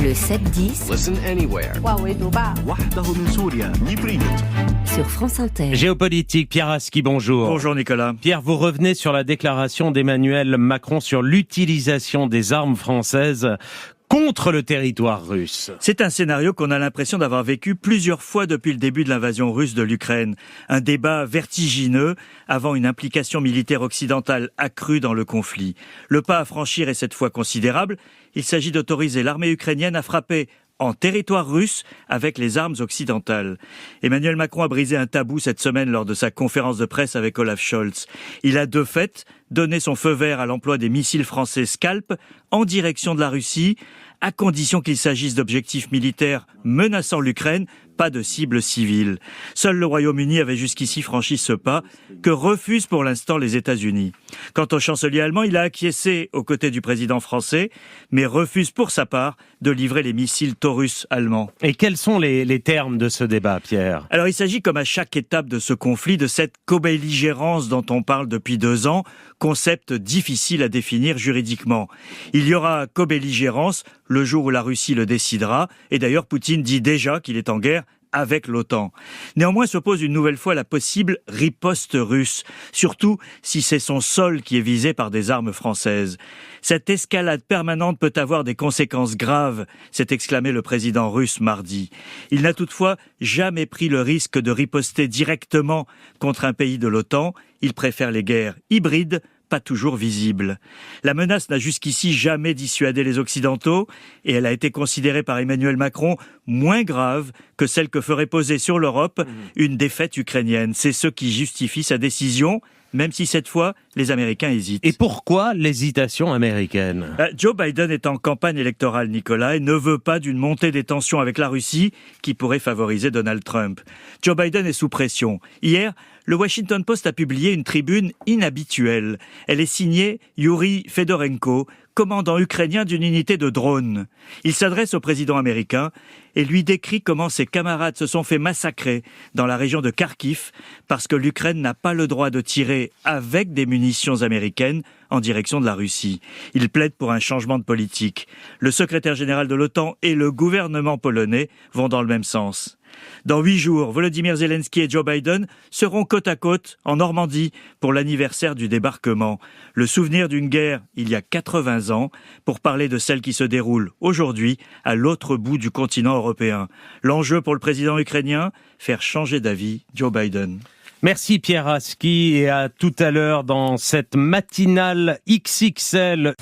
Le 7-10 Listen anywhere. sur France Inter. Géopolitique, Pierre Aski, bonjour. Bonjour Nicolas. Pierre, vous revenez sur la déclaration d'Emmanuel Macron sur l'utilisation des armes françaises contre le territoire russe. C'est un scénario qu'on a l'impression d'avoir vécu plusieurs fois depuis le début de l'invasion russe de l'Ukraine. Un débat vertigineux avant une implication militaire occidentale accrue dans le conflit. Le pas à franchir est cette fois considérable. Il s'agit d'autoriser l'armée ukrainienne à frapper en territoire russe avec les armes occidentales. Emmanuel Macron a brisé un tabou cette semaine lors de sa conférence de presse avec Olaf Scholz. Il a de fait donné son feu vert à l'emploi des missiles français Scalp en direction de la Russie, à condition qu'il s'agisse d'objectifs militaires menaçant l'Ukraine, pas de cibles civiles. Seul le Royaume-Uni avait jusqu'ici franchi ce pas, que refusent pour l'instant les États-Unis. Quant au chancelier allemand, il a acquiescé aux côtés du président français, mais refuse pour sa part de livrer les missiles Taurus allemands. Et quels sont les termes de ce débat, Pierre ? Alors il s'agit, comme à chaque étape de ce conflit, de cette cobelligérance dont on parle depuis 2 ans, concept difficile à définir juridiquement. Il y aura cobelligérance le jour où la Russie le décidera, et d'ailleurs Poutine dit déjà qu'il est en guerre avec l'OTAN. Néanmoins se pose une nouvelle fois la possible riposte russe, surtout si c'est son sol qui est visé par des armes françaises. Cette escalade permanente peut avoir des conséquences graves, s'est exclamé le président russe mardi. Il n'a toutefois jamais pris le risque de riposter directement contre un pays de l'OTAN. Il préfère les guerres hybrides, pas toujours visible. La menace n'a jusqu'ici jamais dissuadé les Occidentaux et elle a été considérée par Emmanuel Macron moins grave que celle que ferait peser sur l'Europe une défaite ukrainienne. C'est ce qui justifie sa décision, même si cette fois, les Américains hésitent. Et pourquoi l'hésitation américaine ? Joe Biden est en campagne électorale, Nicolas, et ne veut pas d'une montée des tensions avec la Russie qui pourrait favoriser Donald Trump. Joe Biden est sous pression. Hier, le Washington Post a publié une tribune inhabituelle. Elle est signée Yuri Fedorenko, commandant ukrainien d'une unité de drones. Il s'adresse au président américain et lui décrit comment ses camarades se sont fait massacrer dans la région de Kharkiv parce que l'Ukraine n'a pas le droit de tirer avec des munitions américaines en direction de la Russie. Il plaide pour un changement de politique. Le secrétaire général de l'OTAN et le gouvernement polonais vont dans le même sens. Dans 8 jours, Volodymyr Zelensky et Joe Biden seront côte à côte en Normandie pour l'anniversaire du débarquement. Le souvenir d'une guerre il y a 80 ans pour parler de celle qui se déroule aujourd'hui à l'autre bout du continent européen. L'enjeu pour le président ukrainien, faire changer d'avis Joe Biden. Merci Pierre Aski et à tout à l'heure dans cette matinale XXL.